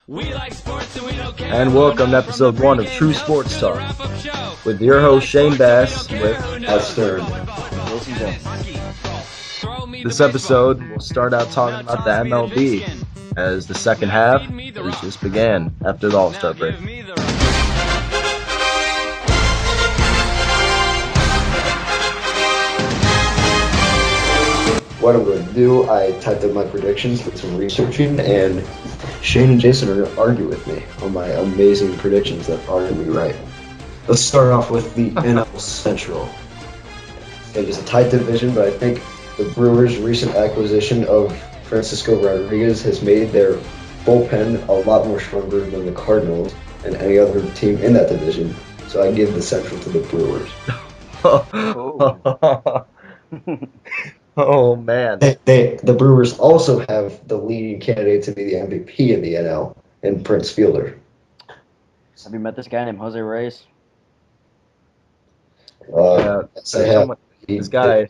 We like sports and we don't care. And welcome to episode 1 of True Sports Talk with your host Shayne Bass with Stern. This episode we'll start out talking about the MLB as the second half has just began after the All-Star break. What I'm going to do, I typed up my predictions with some researching, and Shayne and Jason are going to argue with me on my amazing predictions that are going to be right. Let's start off with the NL Central. It is a tight division, but I think the Brewers' recent acquisition of Francisco Rodriguez has made their bullpen a lot more stronger than the Cardinals and any other team in that division. So I give the Central to the Brewers. Oh man! The Brewers also have the leading candidate to be the MVP in the NL, and Prince Fielder. Have you met this guy named Jose Reyes? Yes, I have. This guy.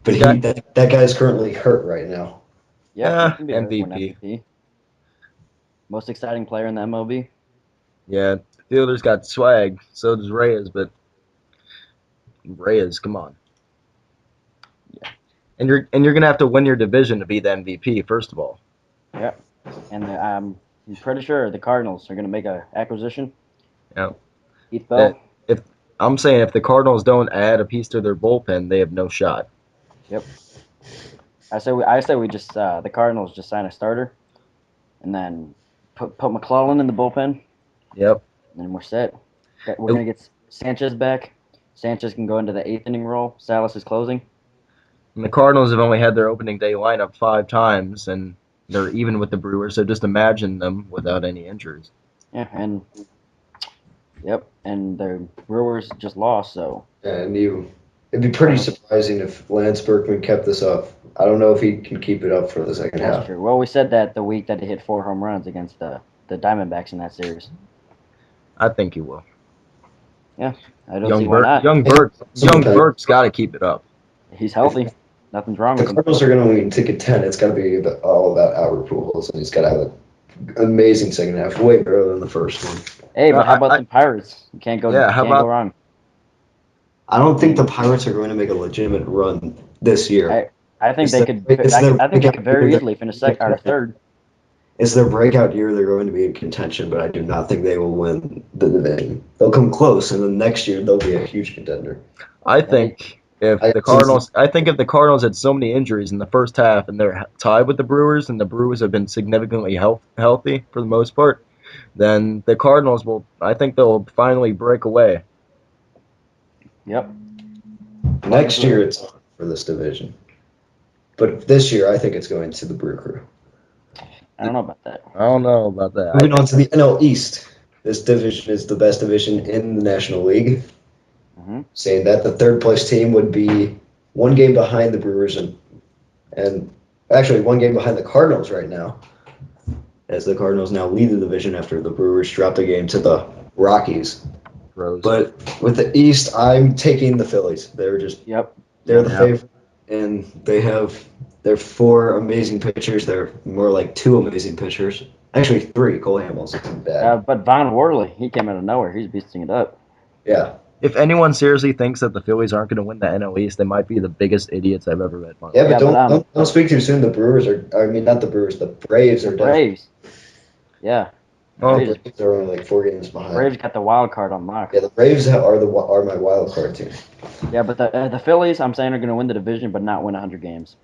That guy's currently hurt right now. Yeah, he can be MVP. Most exciting player in the MLB. Yeah, Fielder's got swag. So does Reyes, but Reyes, come on. Yeah. And you're gonna have to win your division to be the MVP first of all. Yeah, and I'm pretty sure the Cardinals are gonna make an acquisition. Yeah. Heath Bell. If the Cardinals don't add a piece to their bullpen, they have no shot. Yep. I say we just the Cardinals just sign a starter, and then put McClellan in the bullpen. Yep. And then we're set. We're gonna get Sanchez back. Sanchez can go into the 8th inning role. Salas is closing. And the Cardinals have only had their opening day lineup 5 times, and they're even with the Brewers. So just imagine them without any injuries. Yeah, and the Brewers just lost, so. And it'd be pretty surprising if Lance Berkman kept this up. I don't know if he can keep it up for the second half. That's true. Well, we said that the week that he hit 4 home runs against the Diamondbacks in that series. I think he will. Yeah, I don't see why not. Young Bert's got to keep it up. He's healthy. Nothing's wrong The with him. Cardinals are going to win ticket 10. It's got to be all about Albert Pujols, and he's got to have an amazing second half, way better than the first one. Hey, but how about the Pirates? You can't go wrong. I don't think the Pirates are going to make a legitimate run this year. I think they could very easily finish second or third. It's their breakout year. They're going to be in contention, but I do not think they will win the division. They'll come close, and then next year they'll be a huge contender. I think if the Cardinals had so many injuries in the first half and they're tied with the Brewers, and the Brewers have been significantly healthy for the most part, then the Cardinals they'll finally break away. Yep. Next year it's on for this division. But this year I think it's going to the Brew Crew. I don't know about that. Moving on to the NL East. This division is the best division in the National League. Mm-hmm. Saying that the third place team would be 1 game behind the Brewers and actually 1 game behind the Cardinals right now, as the Cardinals now lead the division after the Brewers dropped a game to the Rockies. But with the East, I'm taking the Phillies. They're the favorite, and they're 4 amazing pitchers. They're more like 2 amazing pitchers. Actually, 3. Cole Hamels isn't bad. But Von Worley, he came out of nowhere. He's beasting it up. Yeah. If anyone seriously thinks that the Phillies aren't going to win the NL East, they might be the biggest idiots I've ever met. Yeah, but don't speak too soon. The Brewers not the Brewers. The Braves are Braves. Yeah. Oh, the Braves are only like 4 games behind. Braves got the wild card on lock. Yeah, the Braves are my wild card team. Yeah, but the Phillies, I'm saying, are going to win the division, but not win 100 games.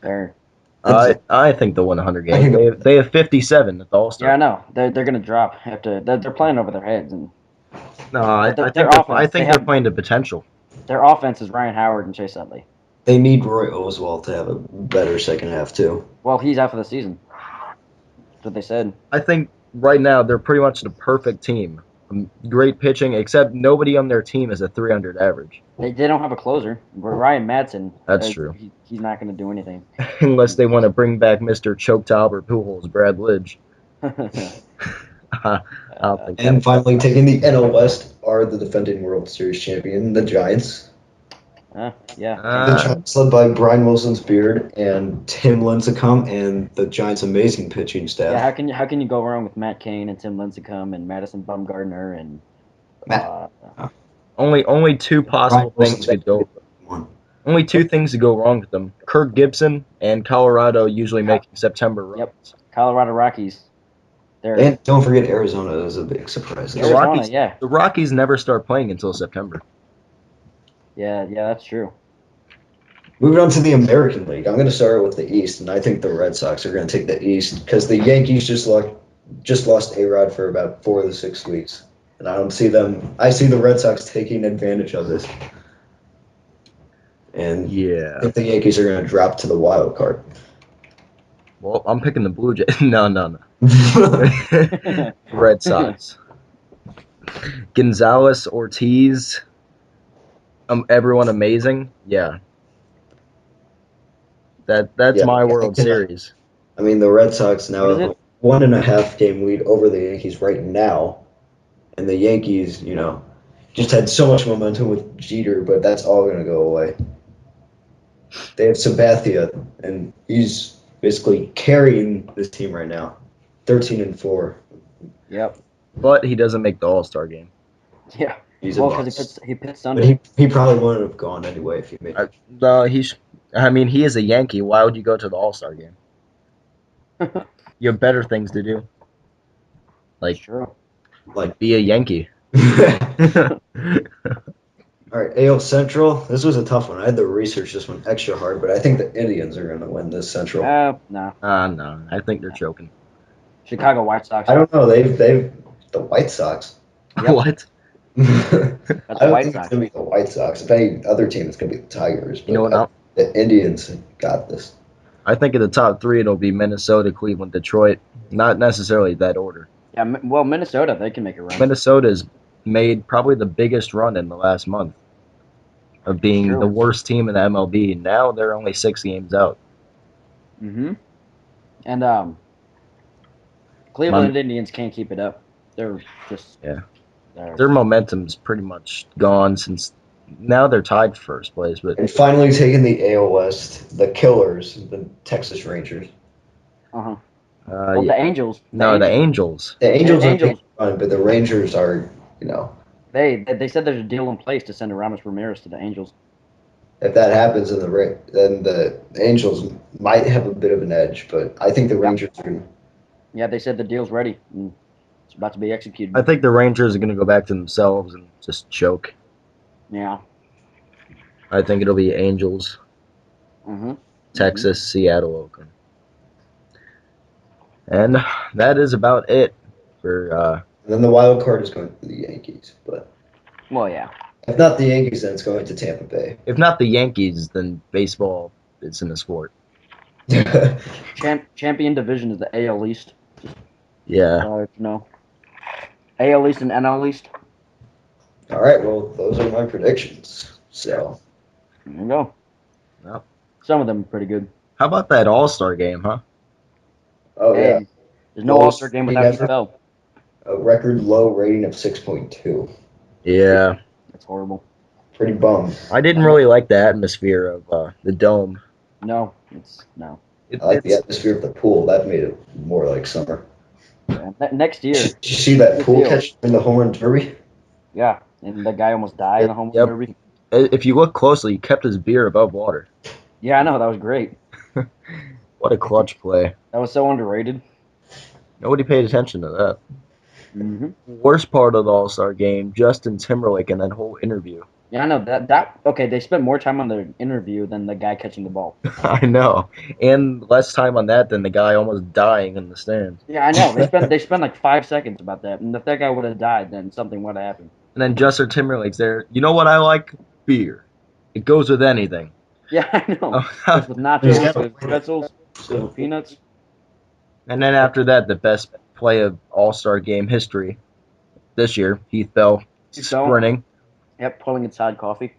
Fair. I think they'll win 100 games. They have 57 at the All-Star. Yeah, I know. They're going to drop after they're playing over their heads, and no, I think they're playing to potential. Their offense is Ryan Howard and Chase Utley. They need Roy Oswalt to have a better second half too. Well, he's out for the season. That's what they said. I think right now they're pretty much the perfect team. Great pitching, except nobody on their team is a 300 average. They don't have a closer. Ryan Madsen. That's true. He's not going to do anything. Unless they want to bring back Mr. Choke to Albert Pujols, Brad Lidge. And finally, taking the NL West are the defending World Series champion, the Giants. Yeah. The Uh, Giants led by Brian Wilson's beard and Tim Lincecum and the Giants' amazing pitching Yeah, staff. how can you go wrong with Matt Cain and Tim Lincecum and Madison Bumgarner and Matt, only two Brian possible things Wilson's could go. one. Only two things to go wrong with them: Kirk Gibson and Colorado usually making September Yep. runs. Colorado Rockies. They're And don't forget Arizona is a big surprise. The Arizona, Rockies, yeah. the Rockies never start playing until September. Yeah, that's true. Moving on to the American League, I'm going to start with the East, and I think the Red Sox are going to take the East because the Yankees just lost A-Rod for about 4 of the 6 weeks, and I don't see them. I see the Red Sox taking advantage of this, and I Yeah. think the Yankees are going to drop to the wild card. Well, I'm picking the Blue Jays. No. Yeah, Red Sox. Gonzalez, Ortiz, everyone amazing. Yeah. That's my World Series. I mean, the Red Sox now What is have it? a 1.5 game lead over the Yankees right now, and the Yankees, just had so much momentum with Jeter, but that's all going to go away. They have Sabathia, and he's basically carrying this team right now, 13-4. Yep. But he doesn't make the All-Star game. Yeah. He's Well, a because bust. he pits But Sunday. he probably wouldn't have gone anyway if he made it. No, I mean, he is a Yankee. Why would you go to the All-Star game? You have better things to do, That's like true. Like, be a Yankee. all right, AL Central. This was a tough one. I had to research this one extra hard, but I think the Indians are going to win this Central. No. No, I think they're choking. Chicago White Sox. I don't know. They've the White Sox. Yep. What? I That's the don't White think it's Sox. gonna be the White Sox. If any other team, it's gonna be the Tigers. You know But what? the Indians got this. I think in the top three it'll be Minnesota, Cleveland, Detroit. Not necessarily that order. Yeah. Well, Minnesota, they can make a run. Minnesota's made probably the biggest run in the last month of being the True. worst team in the MLB. Now they're only 6 games out. Mm-hmm. And My, Cleveland Indians can't keep it up. They're just yeah, they're their momentum's pretty much gone since now they're tied for first place. But And finally taking the AL West, the Killers, the Texas Rangers. uh-huh. Well, yeah, the Angels. no, the Angels. The Angels are making Angels. a run, but the Rangers are. They said there's a deal in place to send Aramis Ramirez to the Angels. If that happens, then the Angels might have a bit of an edge, but I think the Rangers are gonna. Yeah, they said the deal's ready. And it's about to be executed. I think the Rangers are going to go back to themselves and just choke. Yeah. I think it'll be Angels, Mm-hmm. Texas, Seattle, Oakland. And that is about it for And then the wild card is going to the Yankees, but Well, yeah. if not the Yankees, then it's going to Tampa Bay. if not the Yankees, then baseball is in the sport. Champion division is the AL East. Yeah. No. AL East and NL East. All right, well, those are my predictions. So, There you go. Well, Some of them are pretty good. how about that All-Star game, huh? oh yeah, Hey, there's no All-Star game without Heath Bell. a record low rating of 6.2. Yeah. That's horrible. Pretty bummed. I didn't really like the atmosphere of the dome. No. I like the atmosphere of the pool. That made it more like summer. Yeah. Next year. Did you see that Good pool deal. catch in the home run derby? Yeah, and the guy almost died in the home run Yep. derby. If you look closely, he kept his beer above water. Yeah, I know that was great. What a clutch play. That was so underrated. Nobody paid attention to that. Mm-hmm. Worst part of the All-Star game, Justin Timberlake and that whole interview. Yeah, I know that. Okay, they spent more time on the interview than the guy catching the ball. I know. And less time on that than the guy almost dying in the stands. Yeah, I know. They spent like 5 seconds about that, and if that guy would have died, then something would have happened. And then Justin Timberlake's there. You know what I like? Beer. It goes with anything. Yeah, I know. Oh, Goes with nachos, with pretzels, goes with peanuts. And then after that, the best play of All-Star game history this year, Heath Bell Heath Bell. sprinting. Yep, pulling inside coffee.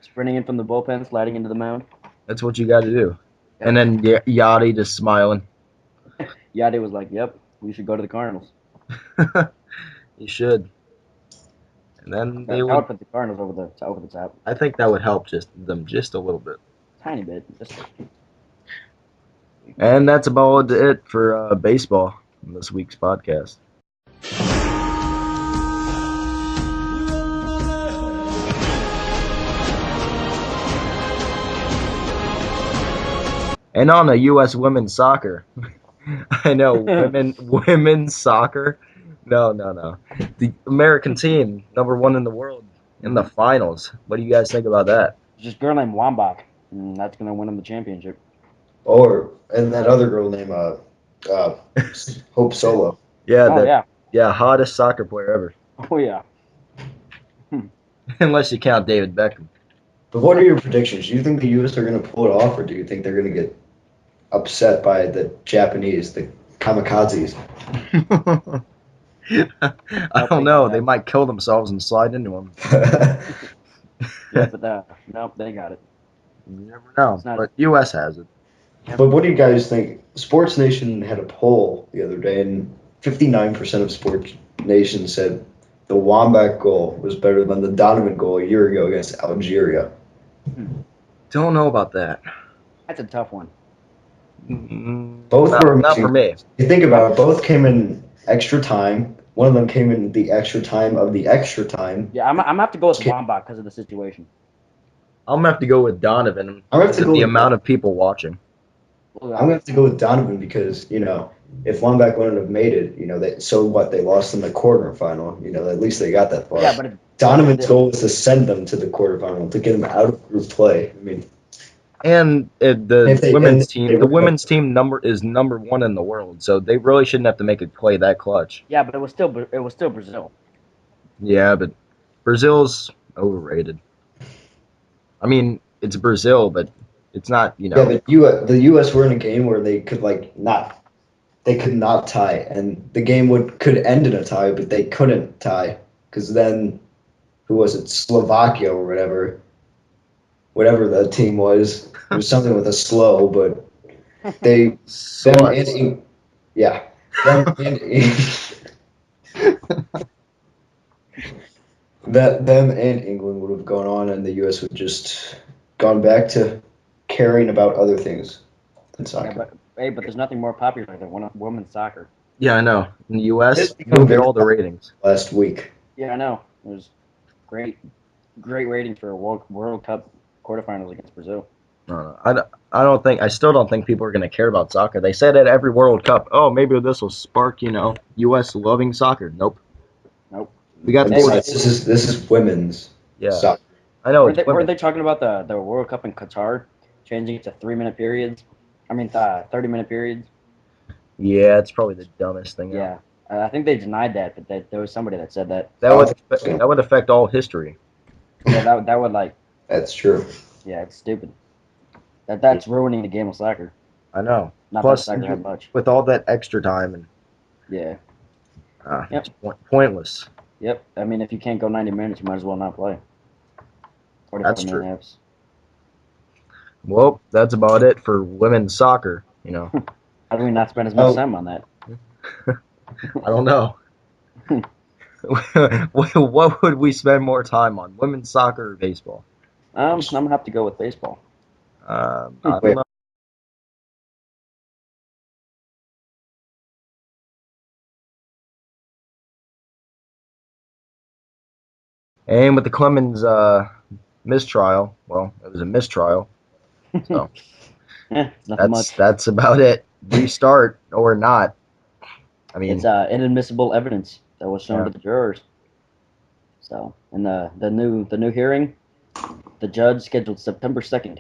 Sprinting in from the bullpen, sliding into the mound. That's what you got to do. Yep. And then Yachty just smiling. Yadi was like, "Yep, we should go to the Cardinals." You should. And then I would put the Cardinals over the top. I think that would help them just a little bit. Tiny bit. Just And that's about it for baseball in this week's podcast. And on the U.S. women's soccer, I know women's soccer. No. The American team, #1 in the world, in the finals. What do you guys think about that? just a girl named Wambach, and that's gonna win them the championship. And that other girl named Hope Solo. Yeah, hottest soccer player ever. Oh yeah. Unless you count David Beckham. But what are your predictions? Do you think the U.S. are going to pull it off, or do you think they're going to get upset by the Japanese, the kamikazes? I don't know. They might kill themselves and slide into them. Yeah, but nope, they got it. You never know. But U.S. has it. But what do you guys think? Sports Nation had a poll the other day, and 59% of Sports Nation said the Wambach goal was better than the Donovan goal a year ago against Algeria. Don't know about that. That's a tough one. Both were not for me. You think about it, both came in extra time. One of them came in the extra time of the extra time. Yeah, I'm gonna have to go with Wambach because of the situation. I'm gonna have to go with Donovan I'm gonna have to because of the amount of people watching. I'm gonna have to go with Donovan because if Wambach wouldn't have made it, so what? They lost in the quarterfinal. At least they got that far. Yeah, but Donovan's goal was to send them to the quarterfinal to get them out of group play. I mean, and the women's team is #1 in the world, so they really shouldn't have to make a play that clutch. Yeah, but it was still Brazil. Yeah, but Brazil's overrated. I mean, it's Brazil, but it's not. Yeah, but the U.S. were in a game where they could not tie, and the game could end in a tie, but they couldn't tie because then, who was it? Slovakia or whatever the team was. It was something with a slow, but them and England would have gone on, and the U.S. would just gone back to caring about other things than soccer. Yeah, but there's nothing more popular than women's soccer. Yeah, I know. In the U.S., you get all the ratings. Last week. Yeah, I know. It was great ratings for a World Cup quarterfinals against Brazil. I still don't think people are going to care about soccer. They said at every World Cup, oh, maybe this will spark, U.S. loving soccer. Nope. We got this is women's soccer. I know. Weren't they talking about the World Cup in Qatar changing it to 3-minute periods? 30-minute periods. Yeah, it's probably the dumbest thing. Yeah, I think they denied that, but there was somebody that said that. That would affect all history. Yeah, that would That's true. Yeah, it's stupid. That's ruining the game of soccer. I know. Not Plus, that soccer had much. With all that extra time and it's pointless. Yep. I mean, if you can't go 90 minutes, you might as well not play. That's true. Well, that's about it for women's soccer. How do we not spend as much time on that? I don't know. What would we spend more time on, women's soccer or baseball? I'm gonna have to go with baseball. I don't know. And with the Clemens mistrial, well, it was a mistrial. So that's about it. Restart or not. I mean, it's inadmissible evidence that was shown to the jurors. So, and the new hearing, the judge scheduled September 2nd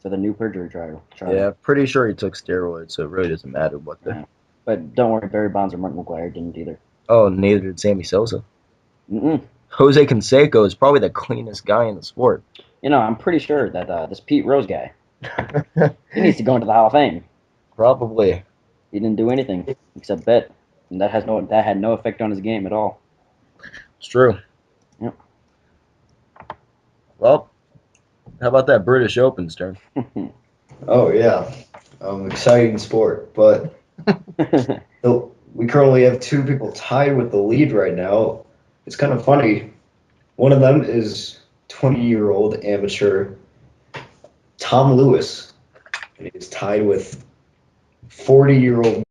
for the new perjury trial. Yeah, pretty sure he took steroids, so it really doesn't matter what the. Yeah. But don't worry, Barry Bonds or Mark McGwire didn't either. Oh, neither did Sammy Sosa. Mm-mm. Jose Canseco is probably the cleanest guy in the sport. I'm pretty sure that this Pete Rose guy, he needs to go into the Hall of Fame. Probably. He didn't do anything except bet, and that had no effect on his game at all. It's true. Yep. Well, how about that British Open, Stern? Oh yeah, exciting sport, but we currently have two people tied with the lead right now. It's kind of funny. One of them is 20-year-old amateur Tom Lewis, and he is tied with 40-year-old